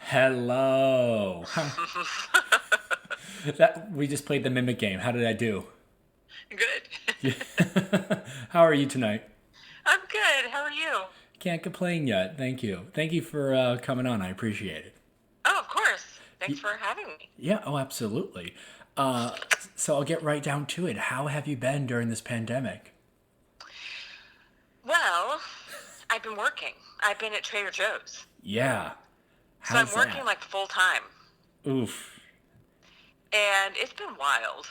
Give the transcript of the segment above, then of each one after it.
Hello. That we just played the mimic game. How did I do? Good. Yeah. How are you tonight? I'm good. How are you? Can't complain yet. Thank you. Thank you for coming on. I appreciate it. Oh, of course. Thanks Y- for having me. Yeah. Oh, absolutely. Uh, so I'll get right down to it. How have you been during this pandemic? Well, I've been working. I've been at Trader Joe's. Yeah. So I'm How's working that? like full time. Oof. And it's been wild.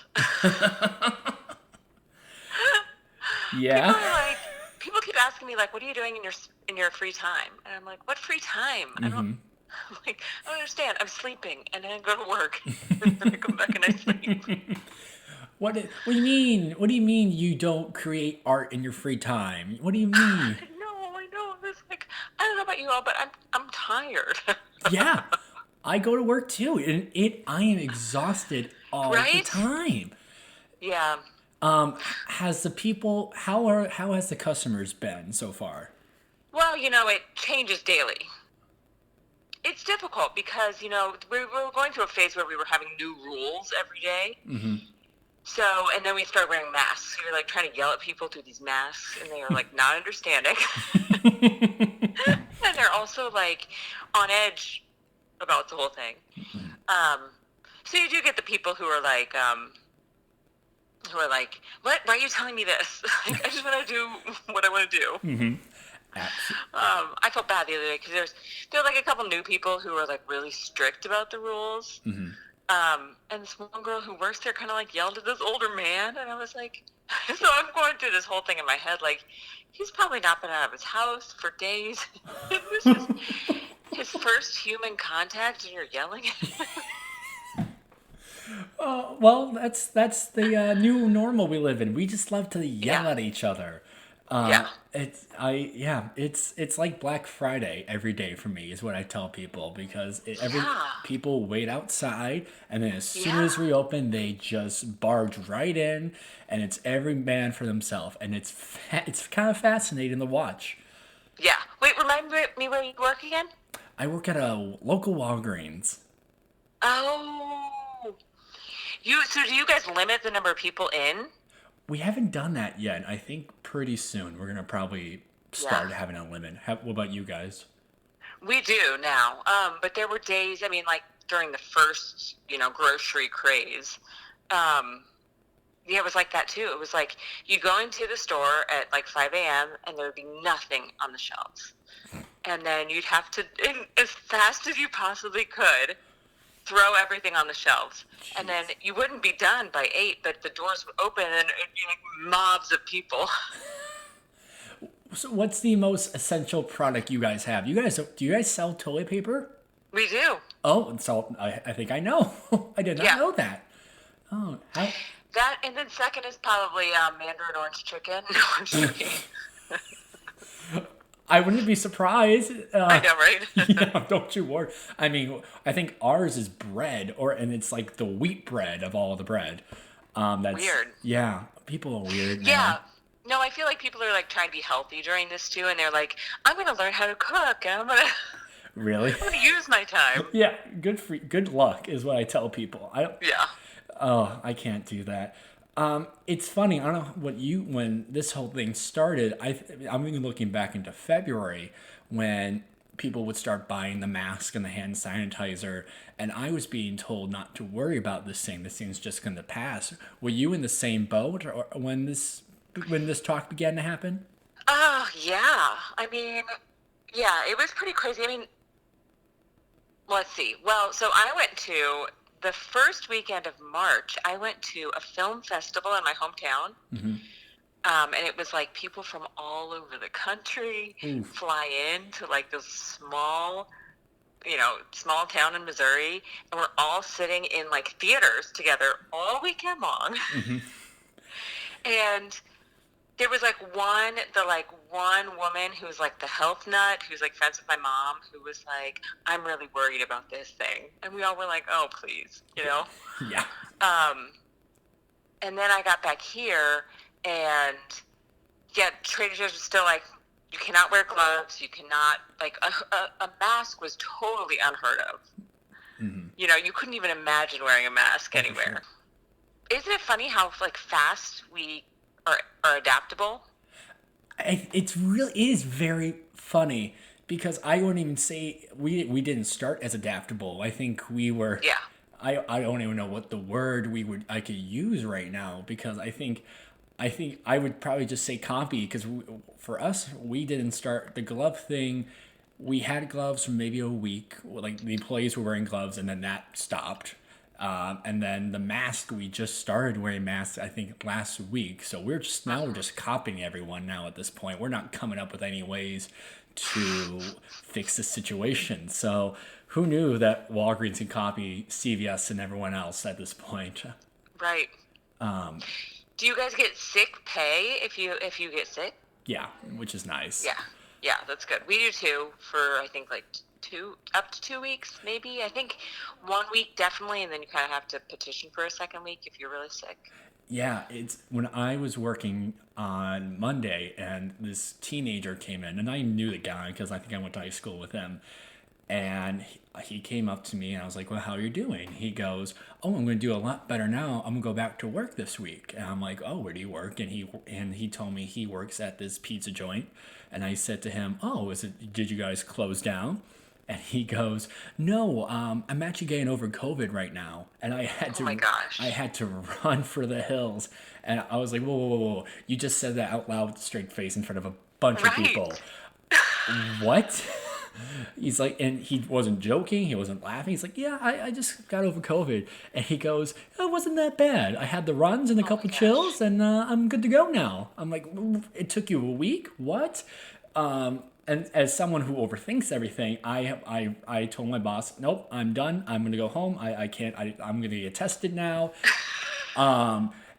Yeah. people are like People keep asking me like, "What are you doing in your free time?" And I'm like, "What free time? I don't Mm-hmm. I'm like, I don't understand. I'm sleeping and then I go to work and then I come back and I sleep." What do you mean? What do you mean you don't create art in your free time? What do you mean? I know. It's like I don't know about you all, but I'm tired. Yeah, I go to work too, and I am exhausted all the Right? time. Yeah. Has the people how has the customers been so far? Well, it changes daily. It's difficult because, we were going through a phase where we were having new rules every day. Mm-hmm. So, and then we started wearing masks. You're like trying to yell at people through these masks, and they are like not understanding. And they're also like on edge about the whole thing. Um, so you do get the people who are like, what? Why are you telling me this? Like, I just want to do what I want to do. Absolutely. I felt bad the other day because there were like a couple new people who were like really strict about the rules. And this one girl who works there kind of like yelled at this older man, and I was like, so I'm going through this whole thing in my head, like he's probably not been out of his house for days. This is his first human contact, and you're yelling at him. Well, that's the new normal we live in. We just love to Yeah, yell at each other. yeah, It's like Black Friday every day for me is what I tell people because every yeah, people wait outside and then as soon yeah, as we open they just barge right in and it's every man for themselves and it's kind of fascinating to watch. yeah. Wait, remind me where you work again? I work at a local Walgreens. Oh, so do you guys limit the number of people in? We haven't done that yet. I think pretty soon we're gonna probably Yeah. start having a limit. What about you guys? We do now. But there were days, I mean, like during the first, grocery craze. Um, yeah, it was like that too. It was like you go into the store at like 5 a.m. and there would be nothing on the shelves. And then you'd have to, as fast as you possibly could, throw everything on the shelves. And then Jeez. you wouldn't be done by 8, but the doors would open and it'd be like mobs of people. So what's the most essential product you guys have? Do you guys sell toilet paper? We do. Oh, so I think I know. I did not Yeah. know that. Oh, how That, and then second is probably Mandarin orange chicken. No, I'm just joking. I wouldn't be surprised. I know, right? Yeah, don't you worry. I mean, I think ours is bread, and it's like the wheat bread of all the bread. That's Weird. yeah. People are weird, man. Yeah. No, I feel like people are like trying to be healthy during this too, and they're like, "I'm going to learn how to cook, and Really? I'm going to use my time." Yeah. Good luck is what I tell people. I don't. Yeah. Oh, I can't do that. It's funny. I don't know when this whole thing started. I'm even looking back into February when people would start buying the mask and the hand sanitizer, and I was being told not to worry about this thing. This thing's just going to pass. Were you in the same boat, or when this talk began to happen? Oh, yeah. I mean, yeah, it was pretty crazy. I mean, let's see. Well, so I went to the first weekend of March. I went to a film festival in my hometown. And it was like people from all over the country Oof. fly in to like this small town in Missouri, and we're all sitting in like theaters together all weekend long. And there was like one woman who's like the health nut who's like friends with my mom who was like, I'm really worried about this thing. And we all were like, oh, please. Yeah. Um, and then I got back here and yeah, Trader Joe's was still like, You cannot wear gloves. You cannot, like, a mask was totally unheard of. Hmm. You know, you couldn't even imagine wearing a mask Oh, for anywhere. sure. Isn't it funny how, like, fast we are adaptable? It is very funny because I wouldn't even say we didn't start as adaptable. I think we were. Yeah. I don't even know what the word I could use right now because I think I would probably just say copy because for us we didn't start the glove thing. We had gloves for maybe a week. Like the employees were wearing gloves, and then that stopped. And then the mask, we just started wearing masks, I think, last week. So we're just copying everyone now at this point. We're not coming up with any ways to fix the situation. So who knew that Walgreens can copy CVS and everyone else at this point? Right. Do you guys get sick pay if you get sick? Yeah, which is nice. Yeah. Yeah, that's good. We do too for I think like two up to 2 weeks maybe. I think 1 week definitely, and then you kind of have to petition for a second week if you're really sick. Yeah, it's when I was working on Monday and this teenager came in, and I knew the guy because I think I went to high school with him. And he came up to me and I was like, "Well, how are you doing?" He goes, "Oh, I'm going to do a lot better now. I'm going to go back to work this week." And I'm like, "Oh, where do you work?" And he told me he works at this pizza joint. And I said to him, "Oh, is it? Did you guys close down?" And he goes, "No, I'm actually getting over COVID right now." And Oh my I gosh. had to run for the hills. And I was like, "Whoa, whoa, whoa, whoa. You just said that out loud with a straight face in front of a bunch of people. Right. What?" He's like, and he wasn't joking. He wasn't laughing. He's like, "Yeah, I just got over COVID." And he goes, "It wasn't that bad. I had the runs and a Oh my couple gosh. chills, and I'm good to go now." I'm like, "It took you a week? What?" And as someone who overthinks everything, I told my boss, "Nope, I'm done. I'm gonna go home. I can't. I'm gonna get tested now."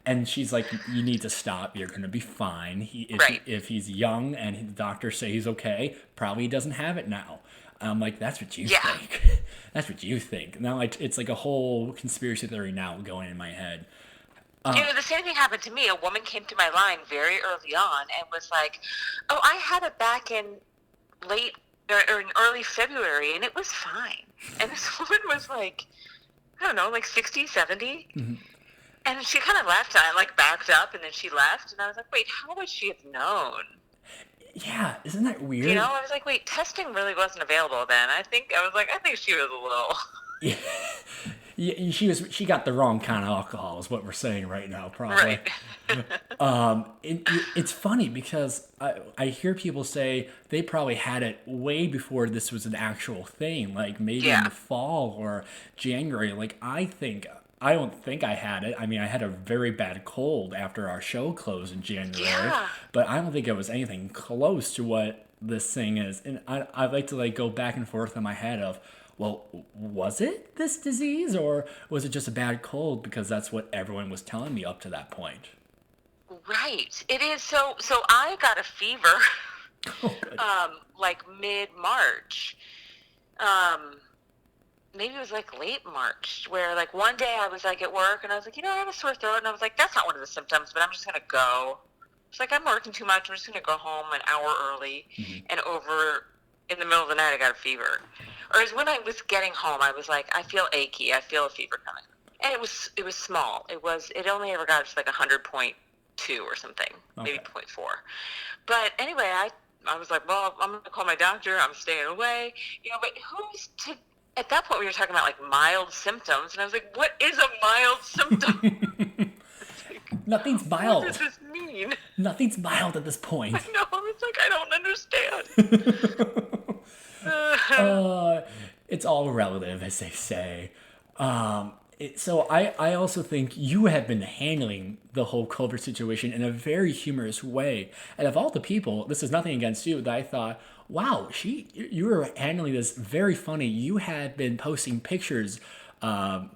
And she's like, "You need to stop. You're gonna be fine. Right. If he's young and the doctors say he's okay, probably he doesn't have it now." I'm like, "That's what you Yeah. think. That's what you think." Now it's like a whole conspiracy theory now going in my head. You know, the same thing happened to me. A woman came to my line very early on and was like, "Oh, I had it back in late or in early February and it was fine." And this woman was like, I don't know, like 60, 70. And she kind of left and I like backed up and then she left. And I was like, wait, how would she have known? Yeah, isn't that You know, weird? I was like, wait, testing really wasn't available then. I think she was a little, Yeah, yeah, she got the wrong kind of alcohol, is what we're saying right now, probably. right. It's funny because I hear people say they probably had it way before this was an actual thing, like maybe in Yeah. the fall or January. Like I don't think I had it. I mean, I had a very bad cold after our show closed in January, Yeah. but I don't think it was anything close to what this thing is. And I like to like go back and forth in my head of, well, was it this disease or was it just a bad cold because that's what everyone was telling me up to that point? Right. It is so I got a fever Oh, good. like mid March. Um maybe it was like late March where like one day I was like at work and I was like, I have a sore throat and I was like, that's not one of the symptoms, but I'm just gonna go. It's like I'm working too much, I'm just gonna go home an hour early and over in the middle of the night I got a fever. Or as when I was getting home, I was like, I feel achy, I feel a fever coming. And it was small. It only ever got to like 100.2 or something, maybe Okay. zero point 0.4. But anyway, I was like, well, I'm gonna call my doctor. I'm staying away. But who's to? At that point, we were talking about like mild symptoms, and I was like, what is a mild symptom? It's like, Nothing's what does mild. this mean? Nothing's mild at this I point. know. It's like I don't understand. uh, it's all relative, as they say. So I also think you have been handling the whole COVID situation in a very humorous way. And of all the people, this is nothing against you, that I thought, wow, you were handling this very funny. You had been posting pictures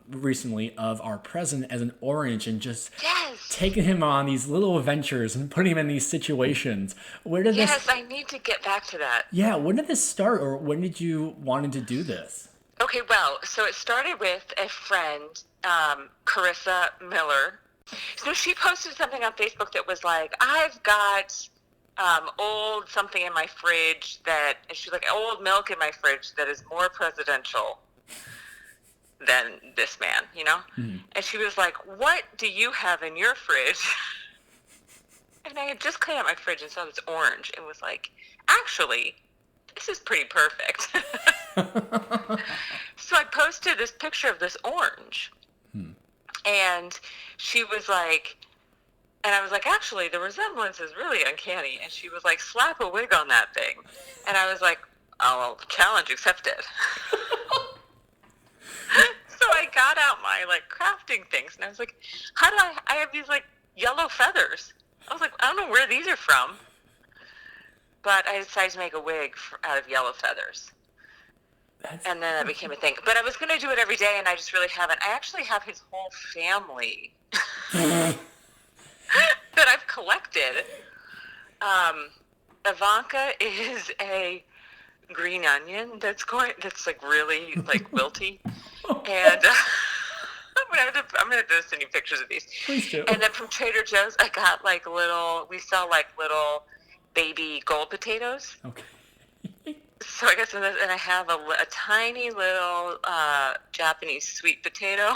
recently of our president as an orange and just Yes. taking him on these little adventures and putting him in these situations. Where did this? Yes, I need to get back to that. Yeah, when did this start, or when did you wanted to do this? Okay, well, so it started with a friend, Carissa Miller. So she posted something on Facebook that was like, I've got old something in my fridge that, and she's like, old milk in my fridge that is more presidential than this man, you know? Mhm. And she was like, what do you have in your fridge? And I had just cleaned out my fridge and saw this orange and was like, actually, this is pretty perfect. So I posted this picture of this orange. Hmm. And she was like, and I was like, actually, the resemblance is really uncanny. And she was like, slap a wig on that thing. And I was like, oh, well, challenge accepted. So I got out my like crafting things and I was like, how do I have these like yellow feathers. I was like, I don't know where these are from. But I decided to make a wig out of yellow feathers. That's And then that became a thing. But I was going to do it every day, and I just really haven't. I actually have his whole family that I've collected. Ivanka is a green onion that's like really like wilty, and I'm gonna send you pictures of these. Please do. And then from Trader Joe's, I got like we sell like little baby gold potatoes. Okay. So I guess, and I have a tiny little Japanese sweet potato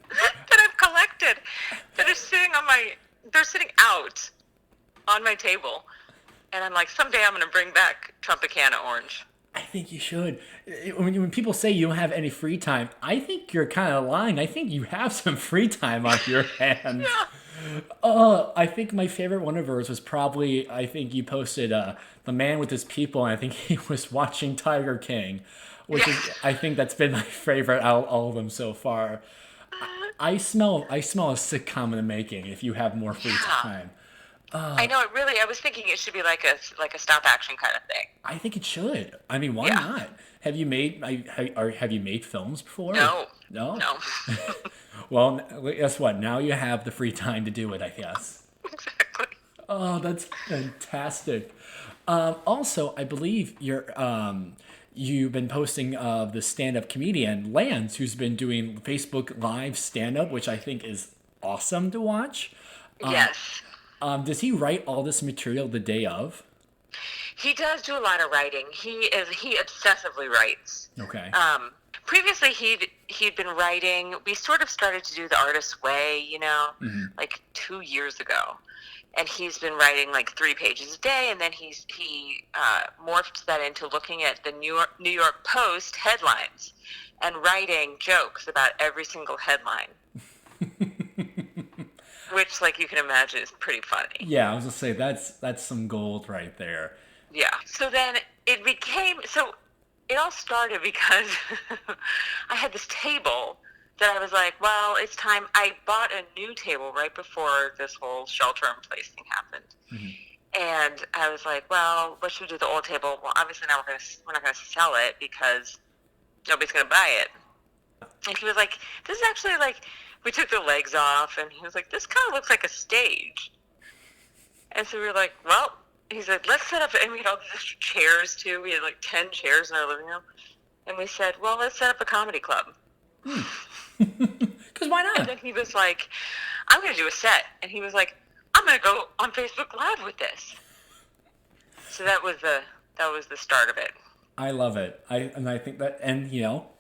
that I've collected that is they're sitting out on my table. And I'm like, someday I'm going to bring back Tropicana orange. I think you should. When people say you don't have any free time, I think you're kind of lying. I think you have some free time on your hands. Yeah. I think my favorite one of hers was probably, I think you posted the man with his people, and I think he was watching Tiger King, which is, I think that's been my favorite out of all of them so far. I smell a sitcom in the making if you have more free time. I know it really. I was thinking it should be like a stop action kind of thing. I think it should. I mean, why Yeah. not? Have you made have you made films before? No. No. No. Well, guess what? Now you have the free time to do it, I guess. Exactly. Oh, that's fantastic. Also, I believe you've been posting of the stand-up comedian Lance, who's been doing Facebook Live stand-up, which I think is awesome to watch. Yes. Does he write all this material the day of? He does do a lot of writing. He obsessively writes. Okay. Previously he'd been writing. We sort of started to do the Artist's Way, like 2 years ago, and he's been writing like 3 pages a day. And then he morphed that into looking at the New York Post headlines and writing jokes about every single headline. Which, like you can imagine, is pretty funny. Yeah, I was gonna say that's some gold right there. Yeah. So then it all started because I had this table that I was like, well, it's time. I bought a new table right before this whole shelter-in-place thing happened. Mm-hmm. And I was like, well, what should we do with the old table? Well, obviously now we're not gonna sell it because nobody's gonna buy it. And he was like, this is actually like, we took the legs off, and he was like, this kind of looks like a stage. And so we were like, well, he said, let's set up, and we had all these extra chairs too. We had like 10 chairs in our living room. And we said, well, let's set up a comedy club. Because why And not? then he was like, I'm going to do a set. And he was like, I'm going to go on Facebook Live with this. So that was the start of it. I love it. I think that, and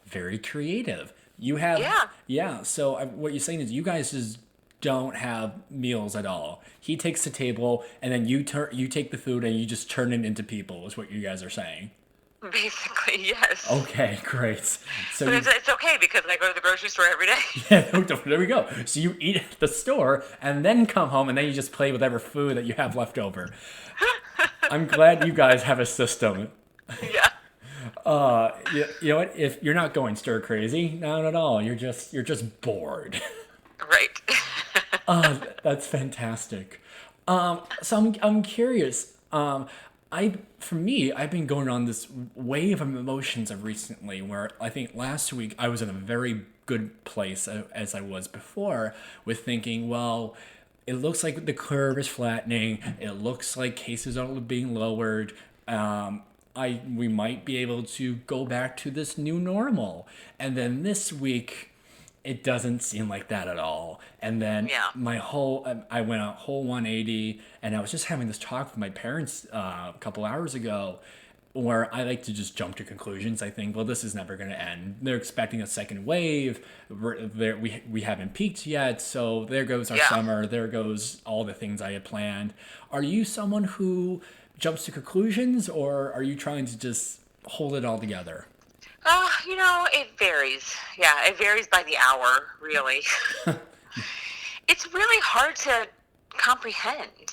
very creative. You have, yeah. So what you're saying is you guys just don't have meals at all. He takes the table, and then you take the food, and you just turn it into people. Is what you guys are saying? Basically, yes. Okay, great. So But it's okay because I go to the grocery store every day. yeah, there we go. So you eat at the store, and then come home, and then you just play with whatever food that you have left over. I'm glad you guys have a system. Yeah. You know what? If you're not going stir crazy, not at all. You're just bored. Right. That's fantastic. So I'm curious. For me, I've been going on this wave of emotions of recently, where I think last week I was in a very good place as I was before, with thinking, well, it looks like the curve is flattening. It looks like cases are being lowered. We might be able to go back to this new normal. And then this week, it doesn't seem like that at all. And then Yeah. I went a whole 180, and I was just having this talk with my parents a couple hours ago, where I like to just jump to conclusions. I think, well, this is never going to end. They're expecting a second wave. We haven't peaked yet, so there goes our Yeah. summer. There goes all the things I had planned. Are you someone who jumps to conclusions, or are you trying to just hold it all together? It varies. Yeah, it varies by the hour, really. It's really hard to comprehend.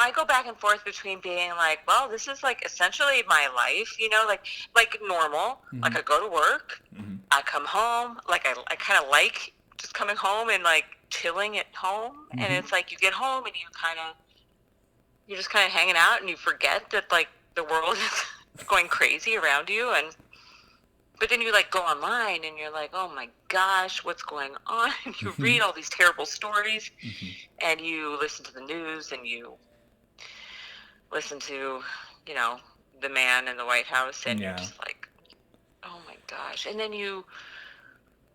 I go back and forth between being like, well, this is like essentially my life, like normal. Like I go to work, I come home, like I kind of like just coming home and like chilling at home. And it's like you get home and you're just kind of hanging out and you forget that like the world is going crazy around you. But then you like go online and you're like, oh my gosh, what's going on? And you read all these terrible stories and you listen to the news and you listen to, the man in the White House and you're Yeah. just like, oh my gosh. And then I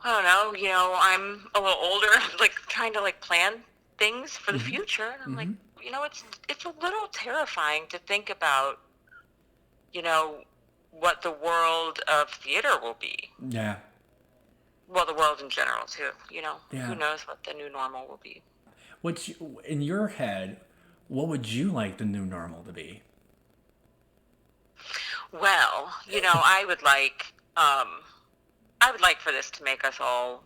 don't know, I'm a little older, like trying to like plan things for the future. And I'm like, it's a little terrifying to think about, what the world of theater will be. Yeah. Well, the world in general too. Yeah. Who knows what the new normal will be. In your head, what would you like the new normal to be? Well, I would like for this to make us all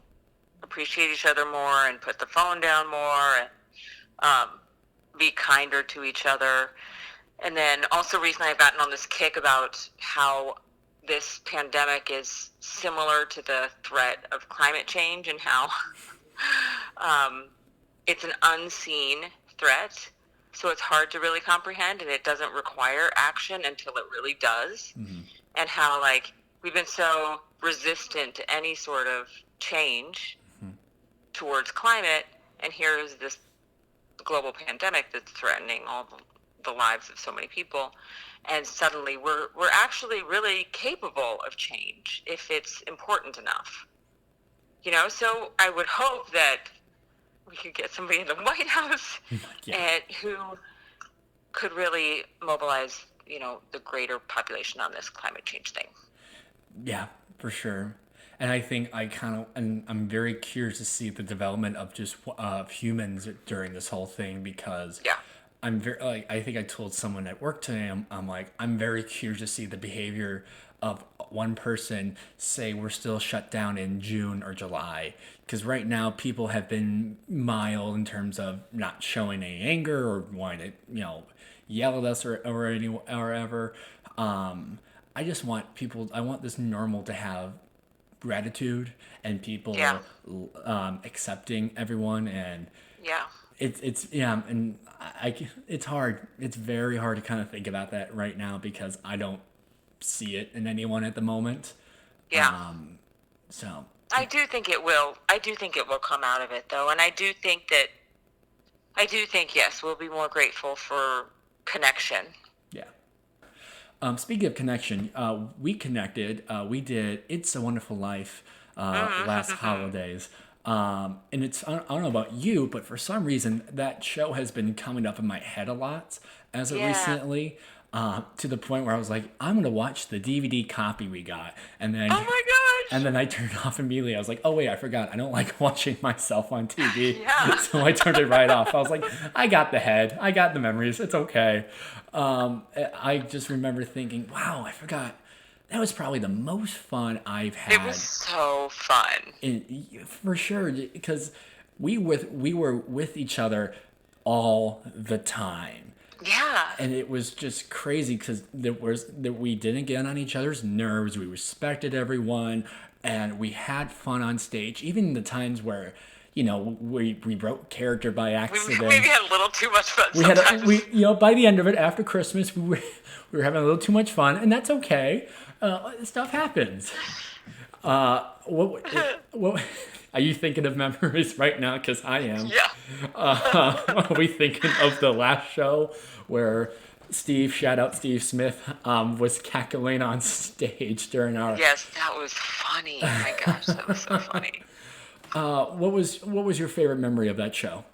appreciate each other more and put the phone down more and be kinder to each other. And then also recently I've gotten on this kick about how this pandemic is similar to the threat of climate change and how it's an unseen threat. So it's hard to really comprehend and it doesn't require action until it really does. And how like we've been so resistant to any sort of change towards climate. And here is this global pandemic that's threatening all the lives of so many people, and suddenly we're actually really capable of change if it's important enough. So I would hope that we could get somebody in the White House and who could really mobilize, the greater population on this climate change thing. Yeah, for sure. And I think I'm very curious to see the development of just humans during this whole thing, because Yeah. I'm very like, I think I told someone at work today, I'm like, I'm very curious to see the behavior of one person say we're still shut down in June or July, because right now people have been mild in terms of not showing any anger or wanting to yell at us or ever. I just want I want this normal to have gratitude and people Yeah. accepting everyone, and Yeah. it's hard. It's very hard to kind of think about that right now because I don't see it in anyone at the moment. Yeah. So I do think it will. I do think it will come out of it, though. And I do think, yes, we'll be more grateful for connection. yeah. Speaking of connection, we connected. We did "It's a Wonderful Life" last holidays, and I don't know about you, but for some reason that show has been coming up in my head a lot as of Yeah. recently, to the point where I was like, I'm gonna watch the DVD copy we got, and then Oh my gosh! and then I turned it off immediately. I was like, oh wait, I forgot. I don't like watching myself on TV. Yeah. So I turned it right off. I was like, I got the head. I got the memories. It's okay. I just remember thinking, wow, I forgot. That was probably the most fun I've It had. was so fun. For sure, because we were with each other all the time. Yeah. And it was just crazy because we didn't get on each other's nerves. We respected everyone, and we had fun on stage. Even the times where, we broke character by We accident. maybe had a little too much fun We sometimes. by the end of it, after Christmas, we were having a little too much fun, and that's okay. Stuff happens. What are you thinking of memories right now? Because I am. Yeah. Are we thinking of the last show where shout out Steve Smith, was cackling on stage during our... Yes, that was funny. Oh my gosh, that was so funny. What was your favorite memory of that show?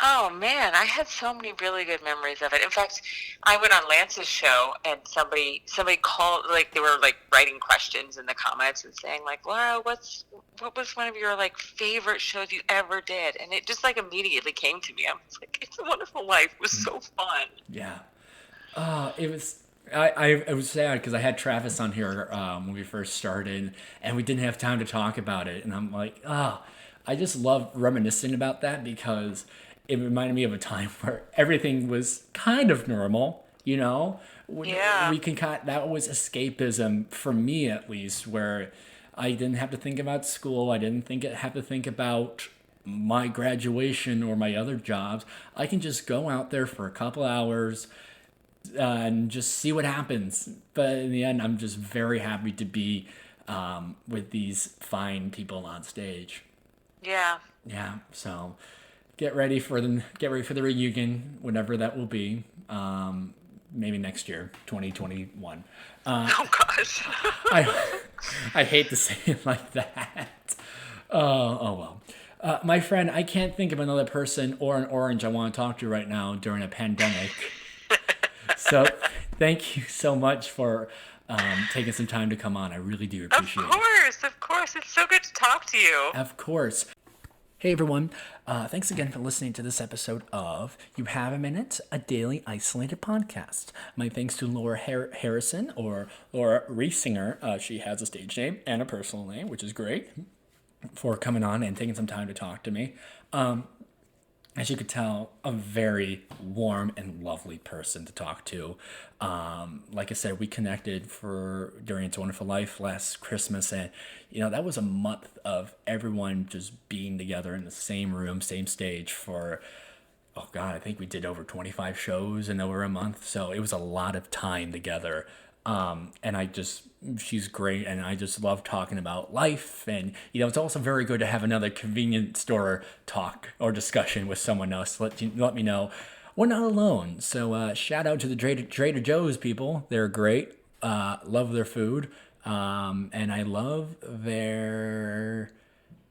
Oh man, I had so many really good memories of it. In fact, I went on Lance's show and somebody called, like they were like writing questions in the comments and saying like, "Laura, what was one of your like favorite shows you ever did?" And it just like immediately came to me. I was like, "It's a Wonderful Life." It was so fun. Yeah. It was. I was sad because I had Travis on here when we first started, and we didn't have time to talk about it. And I'm like, I just love reminiscing about that because it reminded me of a time where everything was kind of normal. Yeah. We can that was escapism for me at least, where I didn't have to think about school. I didn't have to think about my graduation or my other jobs. I can just go out there for a couple hours and just see what happens. But in the end, I'm just very happy to be with these fine people on stage. Yeah. Yeah, so get ready for the reunion, whenever that will be. Maybe next year, 2021. Oh gosh. I I hate to say it like that. Oh well. My friend, I can't think of another person or an orange I want to talk to right now during a pandemic. So thank you so much for taking some time to come on. I really do Of appreciate it. course, of course. It's so good to talk to you. Of course. Hey everyone, thanks again for listening to this episode of You Have a Minute, a daily isolated podcast. My thanks to Laura Harrison, or Laura Riesinger. She has a stage name and a personal name, which is great, for coming on and taking some time to talk to me. As you could tell, a very warm and lovely person to talk to. Like I said, we connected during It's a Wonderful Life last Christmas, and that was a month of everyone just being together in the same room, same stage for, oh God, I think we did over 25 shows in over a month. So it was a lot of time together. She's great, and I just love talking about life. And it's also very good to have another convenience store talk or discussion with someone else. Let me know we're not alone. So shout out to the Trader Joe's people. They're great. Love their food, and I love their.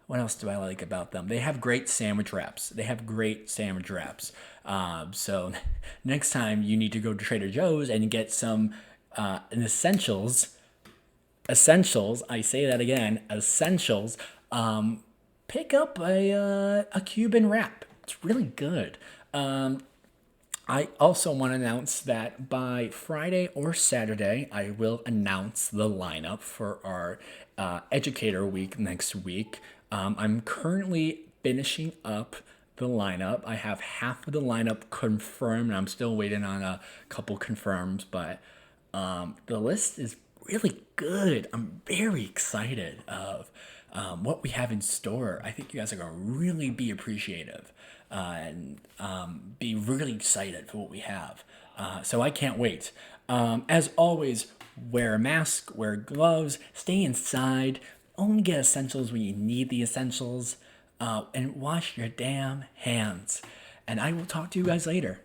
What else do I like about them? They have great sandwich wraps. So next time you need to go to Trader Joe's and get some essentials. I say that again. Essentials. Pick up a Cuban wrap. It's really good. I also want to announce that by Friday or Saturday, I will announce the lineup for our Educator Week next week. I'm currently finishing up the lineup. I have half of the lineup confirmed. I'm still waiting on a couple confirms, but the list is really good. I'm very excited of what we have in store. I think you guys are going to really be appreciative and be really excited for what we have. So I can't wait. As always, wear a mask, wear gloves, stay inside, only get essentials when you need the essentials, and wash your damn hands. And I will talk to you guys later.